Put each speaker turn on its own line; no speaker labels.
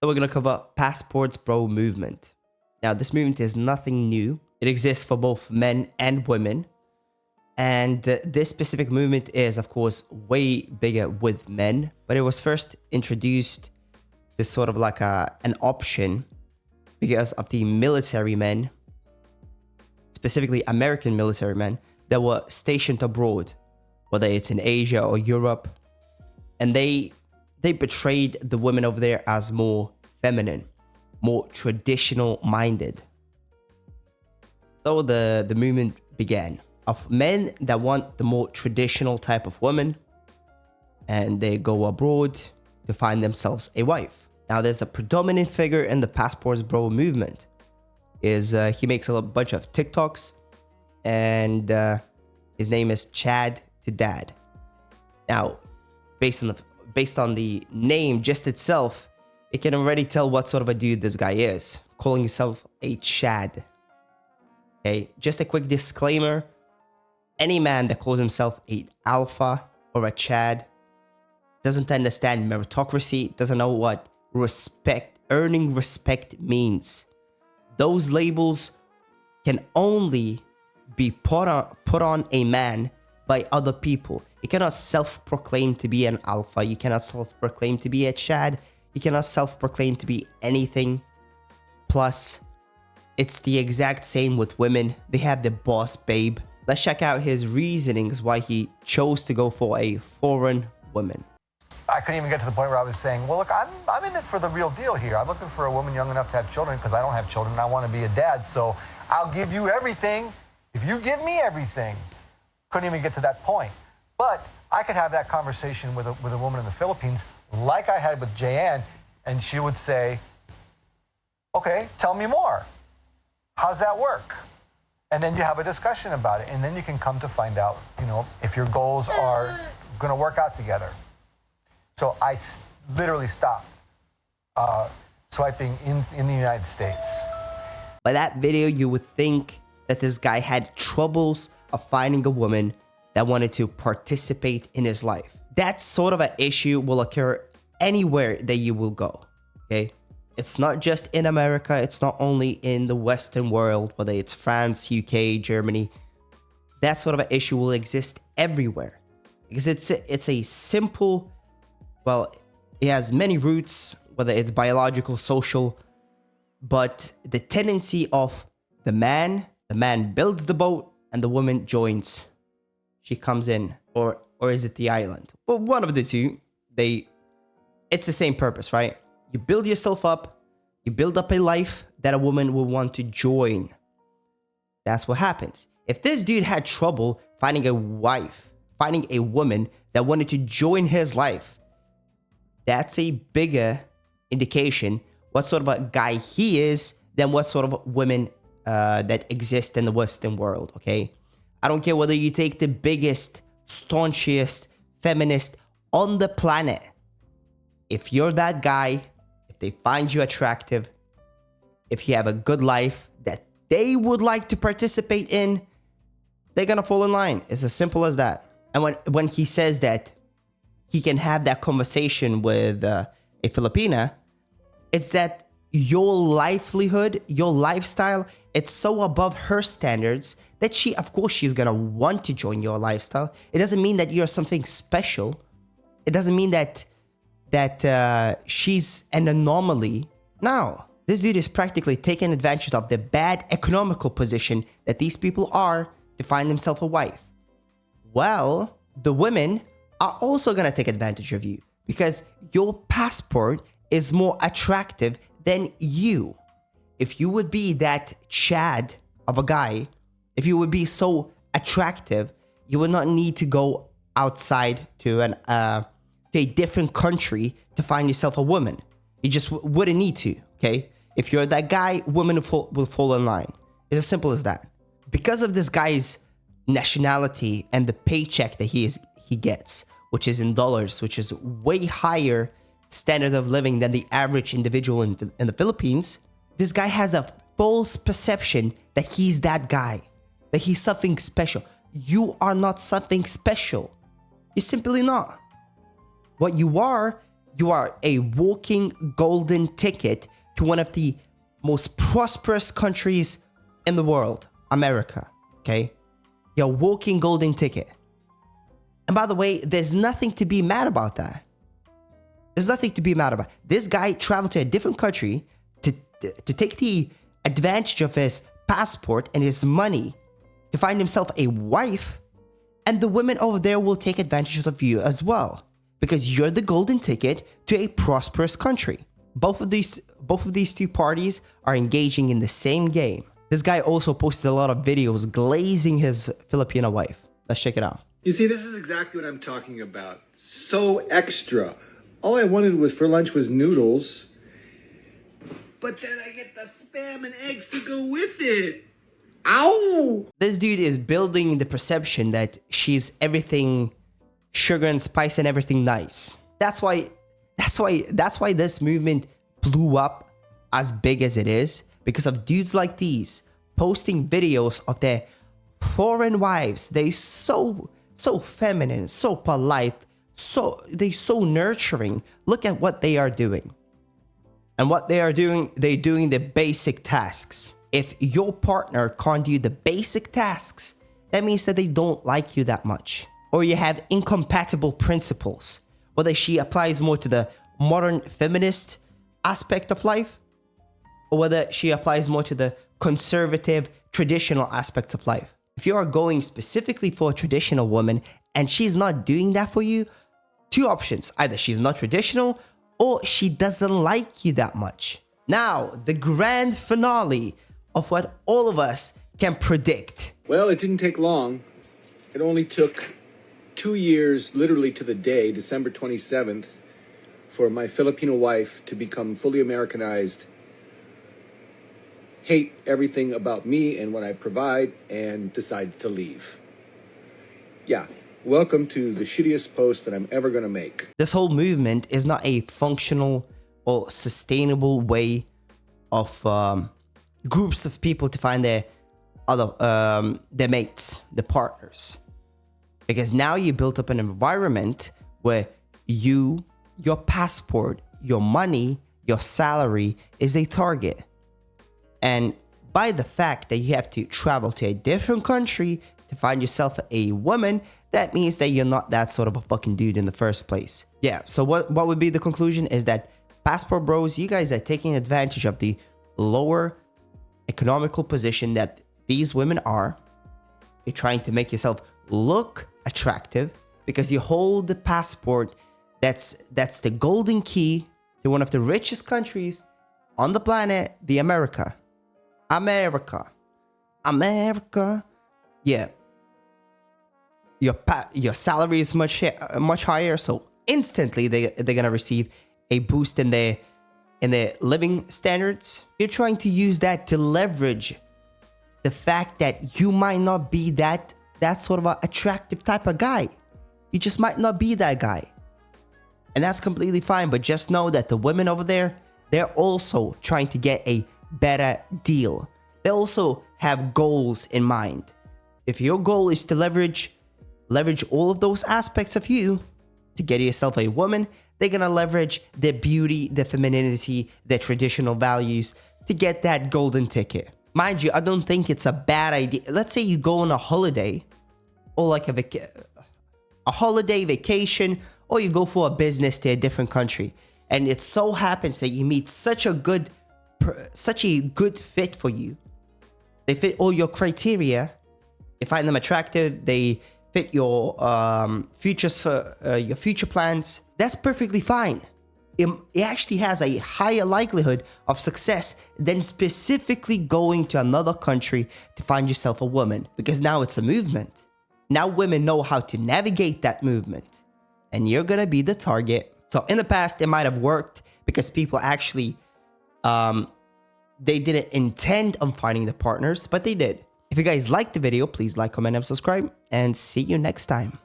So we're going to cover Passports Bro movement. Now, this movement is nothing new. It exists for both men and women. And this specific movement is, of course, way bigger with men. But it was first introduced as sort of like an option because of the military men, specifically American military men, that were stationed abroad, whether it's in Asia or Europe. And they portrayed the women over there as more feminine, more traditional minded. So the movement began of men that want the more traditional type of woman, and they go abroad to find themselves a wife. Now there's a predominant figure in the Passports Bro movement. He makes a bunch of TikToks, and his name is Chad to Dad. Now, based on the name just itself, it can already tell what sort of a dude this guy is, calling himself a Chad. Okay, just a quick disclaimer. Any man that calls himself an alpha or a Chad doesn't understand meritocracy, doesn't know what earning respect means. Those labels can only be put on a man by other people. You cannot self-proclaim to be an alpha. You cannot self-proclaim to be a Chad. You cannot self-proclaim to be anything. Plus, it's the exact same with women. They have the boss babe. Let's check out his reasonings why he chose to go for a foreign woman.
I couldn't even get to the point where I was saying, well, look, I'm in it for the real deal here. I'm looking for a woman young enough to have children because I don't have children and I want to be a dad. So I'll give you everything if you give me everything. Couldn't even get to that point. But I could have that conversation with a woman in the Philippines like I had with Jayan, and she would say, okay, tell me more. How's that work? And then you have a discussion about it, and then you can come to find out, if your goals are going to work out together. So I literally stopped swiping in the United States.
By that video, you would think that this guy had troubles of finding a woman that wanted to participate in his life. That sort of an issue will occur anywhere that you will go, okay? It's not just in America. It's not only in the Western world, whether it's France, UK, Germany. That sort of an issue will exist everywhere because it's a simple, well, it has many roots, whether it's biological, social, but the tendency of the man builds the boat and the woman joins. She comes in, or is it the island? Well, one of the two. It's the same purpose, right? You build yourself up, you build up a life that a woman will want to join. That's what happens. If this dude had trouble finding a wife, finding a woman that wanted to join his life, that's a bigger indication what sort of a guy he is than what sort of women that exist in the Western world, okay? I don't care whether you take the biggest, staunchest feminist on the planet. If you're that guy, if they find you attractive, if you have a good life that they would like to participate in, they're gonna fall in line. It's as simple as that. And when he says that he can have that conversation with a Filipina, it's that your livelihood, your lifestyle, it's so above her standards that of course she's gonna want to join your lifestyle. It doesn't mean that you're something special. It doesn't mean that she's an anomaly. No, this dude is practically taking advantage of the bad economical position that these people are to find themselves a wife. Well, the women are also gonna take advantage of you because your passport is more attractive than you. If you would be that Chad of a guy, if you would be so attractive, you would not need to go outside to a different country to find yourself a woman. You just wouldn't need to, okay? If you're that guy, women will fall in line. It's as simple as that. Because of this guy's nationality and the paycheck that he gets, which is in dollars, which is way higher standard of living than the average individual in the Philippines, this guy has a false perception that he's that guy, that he's something special. You are not something special. You're simply not. What you are, You are a walking golden ticket to one of the most prosperous countries in the world, America, okay? You're a walking golden ticket. And by the way, there's nothing to be mad about that. There's nothing to be mad about. This guy traveled to a different country to take the advantage of his passport and his money to find himself a wife, and the women over there will take advantage of you as well because you're the golden ticket to a prosperous country. Both of these two parties are engaging in the same game. This guy also posted a lot of videos glazing his Filipino wife. Let's check it out.
You see, this is exactly what I'm talking about. So extra. All I wanted was for lunch was noodles. But then I get the spam and eggs to go with it. Ow!
This dude is building the perception that she's everything sugar and spice and everything nice. That's why this movement blew up as big as it is, because of dudes like these posting videos of their foreign wives. They so feminine, so polite, they so nurturing. Look at what they are doing. And what they are doing, they're doing the basic tasks. If your partner can't do the basic tasks, that means that they don't like you that much. Or you have incompatible principles. Whether she applies more to the modern feminist aspect of life, or whether she applies more to the conservative, traditional aspects of life. If you are going specifically for a traditional woman and she's not doing that for you, two options. Either she's not traditional or she doesn't like you that much. Now, the grand finale of what all of us can predict.
Well, it didn't take long. It only took 2 years, literally to the day, December 27th, for my Filipino wife to become fully Americanized, hate everything about me and what I provide, and decide to leave. Yeah. Welcome to the shittiest post that I'm ever going to make.
This whole movement is not a functional or sustainable way of groups of people to find their mates, their partners. Because now you built up an environment where your passport, your money, your salary is a target. And by the fact that you have to travel to a different country to find yourself a woman, that means that you're not that sort of a fucking dude in the first place. Yeah, so what would be the conclusion is that passport bros, you guys are taking advantage of the lower economical position that these women are. You're trying to make yourself look attractive because you hold the passport that's the golden key to one of the richest countries on the planet, the America. Yeah. Your salary is much higher, so instantly they're gonna receive a boost in their living standards. You're trying to use that to leverage the fact that you might not be that sort of an attractive type of guy. You just might not be that guy, and that's completely fine. But just know that the women over there, they're also trying to get a better deal. They also have goals in mind. If your goal is to leverage all of those aspects of you to get yourself a woman, they're gonna leverage their beauty, their femininity, their traditional values to get that golden ticket. Mind you, I don't think it's a bad idea. Let's say you go on a holiday, or like a holiday vacation, or you go for a business to a different country, and it so happens that you meet such a good fit for you. They fit all your criteria. You find them attractive. They fit your future plans. That's perfectly fine. It actually has a higher likelihood of success than specifically going to another country to find yourself a woman, because now it's a movement. Now women know how to navigate that movement, and you're gonna be the target. So in the past, it might have worked because people actually they didn't intend on finding the partners, but they did. If you guys liked the video, please like, comment, and subscribe, and see you next time.